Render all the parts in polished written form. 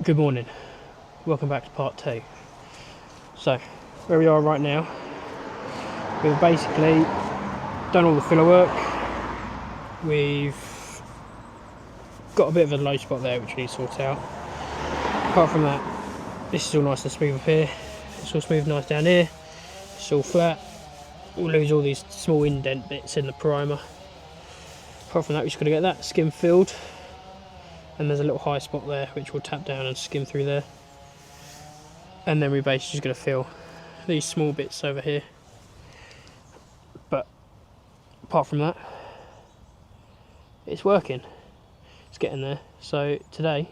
Good morning, welcome back to part 2. So, where we are right now, we've basically done all the filler work. We've got a bit of a low spot there which we need to sort out. Apart from that, this is all nice and smooth up here. It's all smooth, nice down here. It's all flat. We'll lose all these small indent bits in the primer. Apart from that, we're just going to get that skim filled. And there's a little high spot there which we'll tap down and skim through there. And then we're basically just going to fill these small bits over here. But apart from that, it's working. It's getting there. So today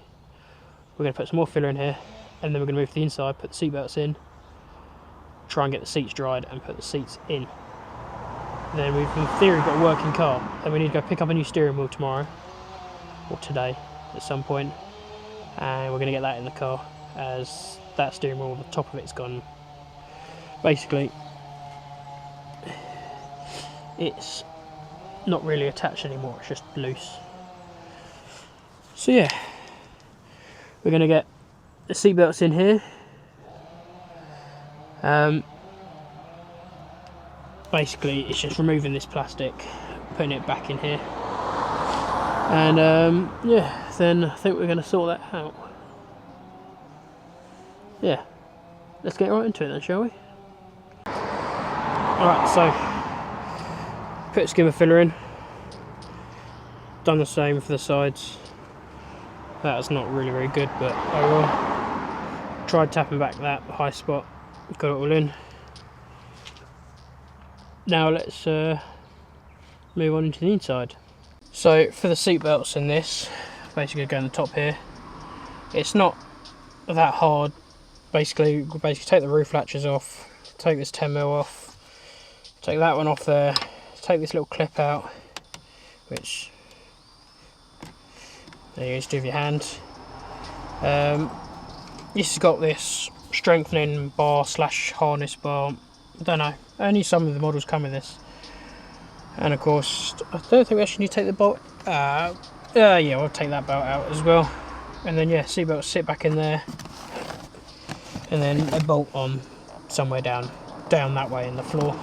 we're going to put some more filler in here, and then we're going to move to the inside, put the seat belts in, try and get the seats dried and put the seats in. Then we've in theory got a working car, and we need to go pick up a new steering wheel tomorrow or today at some point, and we're going to get that in the car, as that steering wheel, the top of it's gone. Basically, it's not really attached anymore, it's just loose. So yeah, we're going to get the seat belts in here. Basically it's just removing this plastic, putting it back in here, and yeah, then I think we're going to sort that out. Yeah, let's get right into it then, shall we? Alright, so put a skim of filler in, done the same for the sides. That's not really very good, but oh well. Tried tapping back that high spot, got it all in. Now let's move on into the inside. So for the seat belts in this, basically go on the top here. It's not that hard. Basically, we'll take the roof latches off, take this 10mm off, take that one off there, take this little clip out, which there you just do with your hand. This has got this strengthening bar slash harness bar. I don't know, only some of the models come with this. And of course, I don't think we actually need to take the bolt out. Yeah, we'll take that bolt out as well. And then yeah, seat belts sit back in there. And then a bolt on somewhere down that way in the floor.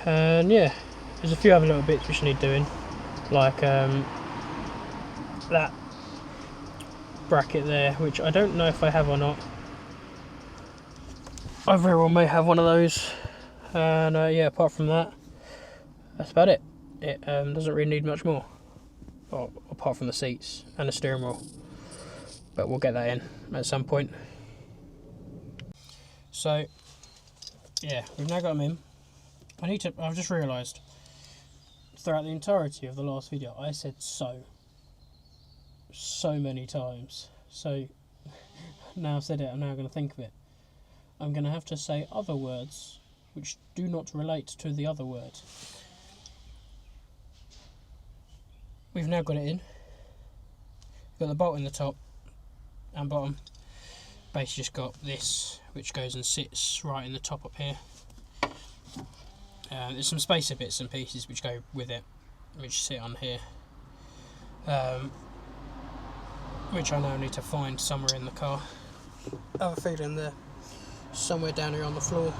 And yeah, there's a few other little bits which need doing, like that bracket there, which I don't know if I have or not. I very well may have one of those. And yeah, apart from that, that's about it. It doesn't really need much more, apart from the seats and the steering wheel. But we'll get that in at some point. So yeah, we've now got them in. I've just realised throughout the entirety of the last video I said so many times. So now I've said it, I'm now going to think of it. I'm going to have to say other words which do not relate to the other word. We've now got it in. We've got the bolt in the top and bottom. Basically just got this which goes and sits right in the top up here. There's some spacer bits and pieces which go with it, which sit on here, which I now need to find somewhere in the car. I have a feeling they're somewhere down here on the floor.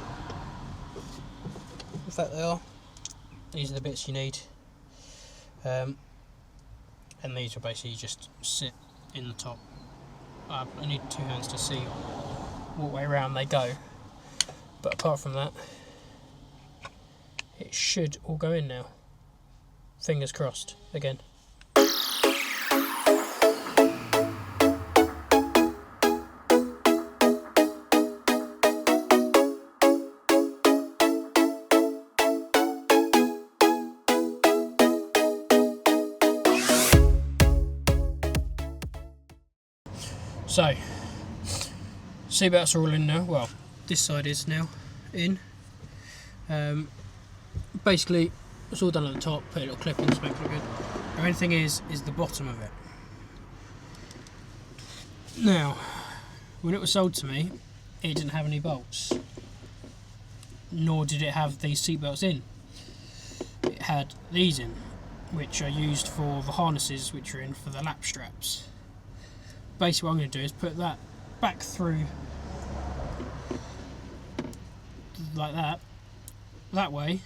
In fact they are. These are the bits you need, and these will basically just sit in the top. I need two hands to see what way around they go, but apart from that, it should all go in now. Fingers crossed again. So, seatbelts are all in now. Well, this side is now in. Basically, it's all done at the top. Put a little clip in to make it look good. The only thing is the bottom of it. Now, when it was sold to me, it didn't have any bolts, nor did it have these seatbelts in. It had these in, which are used for the harnesses which are in for the lap straps. basically what I'm going to do is put that back through like that. That way,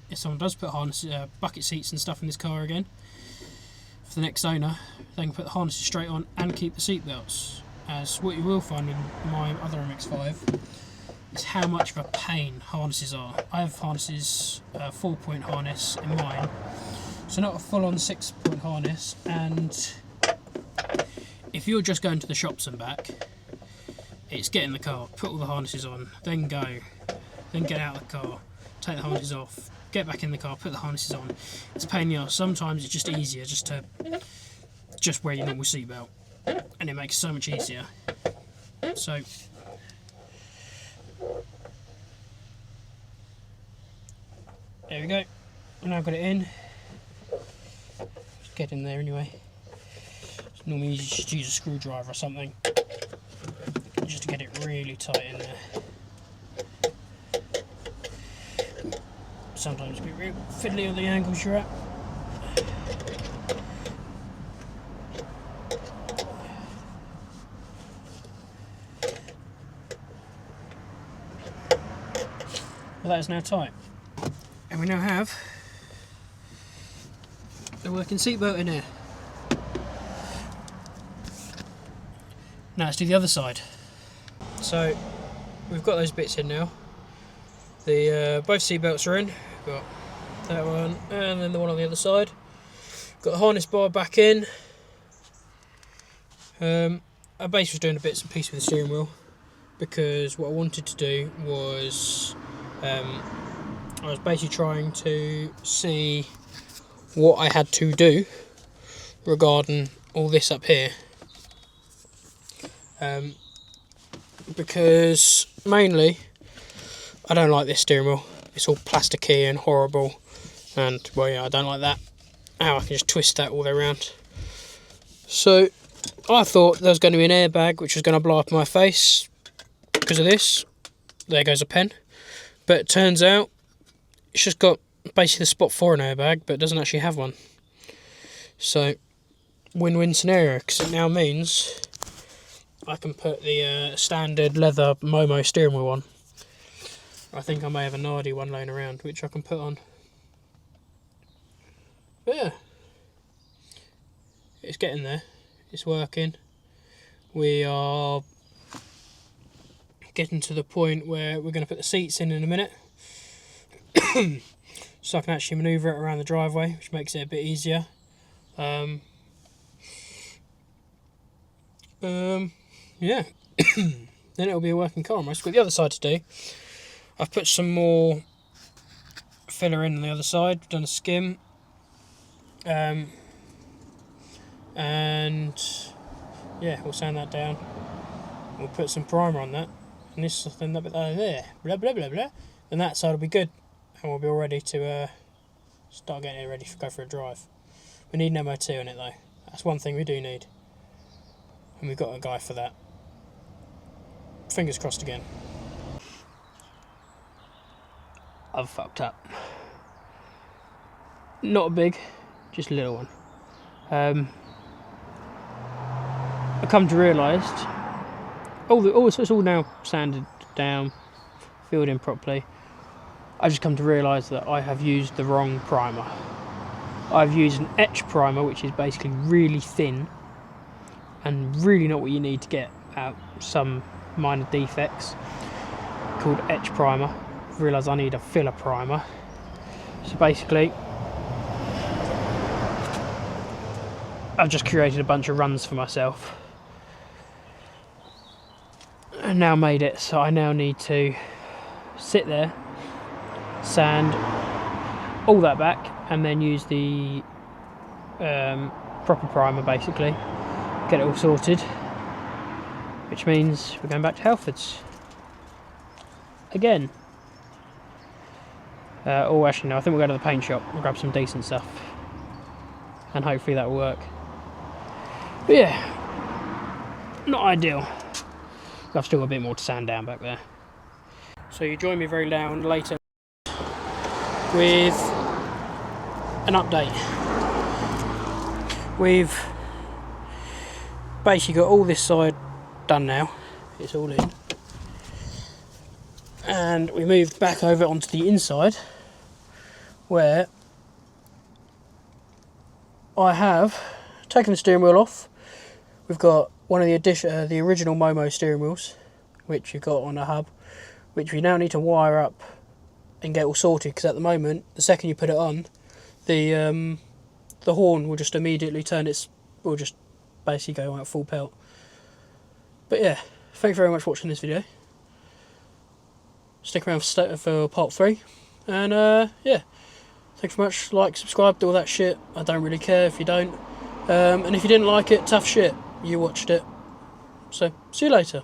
if someone does put harnesses, bucket seats and stuff in this car again, for the next owner, they can put the harnesses straight on and keep the seat belts. As what you will find in my other MX5 is how much of a pain harnesses are. I have harnesses, 4-point harness in mine, so not a full-on 6-point harness, and if you're just going to the shops and back, it's get in the car, put all the harnesses on, then go, then get out of the car, take the harnesses off, get back in the car, put the harnesses on. It's a pain in the arse. Sometimes it's just easier just wear your normal seatbelt, and it makes it so much easier. So there we go. Now I've got it in. Just get in there anyway. Normally you just use a screwdriver or something just to get it really tight in there. Sometimes it can be real fiddly on the angles you're at. Well, that is now tight, and we now have the working seatbelt in here. Now let's do the other side. So we've got those bits in now. The both seatbelts are in. We've got that one and then the one on the other side. Got the harness bar back in. I basically was doing a bits and pieces with the steering wheel, because what I wanted to do was I was basically trying to see what I had to do regarding all this up here, because mainly I don't like this steering wheel. It's all plasticky and horrible, and well, yeah, I don't like that. How I can just twist that all the way around. So I thought there was going to be an airbag which was going to blow up in my face because of this. There goes a pen. But it turns out it's just got basically the spot for an airbag, but it doesn't actually have one. So win-win scenario, because it now means I can put the standard leather Momo steering wheel on. I think I may have a Nardi one laying around which I can put on. But yeah, it's getting there. It's working. We are getting to the point where we're going to put the seats in a minute, so I can actually manoeuvre it around the driveway, which makes it a bit easier. Yeah. Then it'll be a working car almost. Got the other side to do. I've put some more filler in on the other side. We've done a skim, and yeah, we'll sand that down. We'll put some primer on that, and this then that bit there, blah blah blah blah. Then that side will be good, and we'll be all ready to start getting it ready to go for a drive. We need an MOT on it though. That's one thing we do need, and we've got a guy for that. Fingers crossed again. I've fucked up. Not a big, just a little one. I come to realise it's all now sanded down, filled in properly. I just come to realise that I have used the wrong primer. I've used an etch primer, which is basically really thin and really not what you need to get out some minor defects, called etch primer. I've realised I need a filler primer. So basically I've just created a bunch of runs for myself and now made it so I now need to sit there, sand all that back, and then use the proper primer basically, get it all sorted, which means we're going back to Halfords again. Oh, actually no, I think we'll go to the paint shop and grab some decent stuff, and hopefully that will work. But yeah, not ideal. I've still got a bit more to sand down back there. So you join me very later with an update. We've basically got all this side done now. It's all in. And we moved back over onto the inside, where I have taken the steering wheel off. We've got one of the original Momo steering wheels, which you've got on a hub, which we now need to wire up and get all sorted, because at the moment, the second you put it on, the horn will just immediately will just basically go out full pelt. But yeah, thank you very much for watching this video. Stick around for part 3, and yeah, thanks very much. Like, subscribe, do all that shit. I don't really care if you don't. And if you didn't like it, tough shit. You watched it. So, see you later.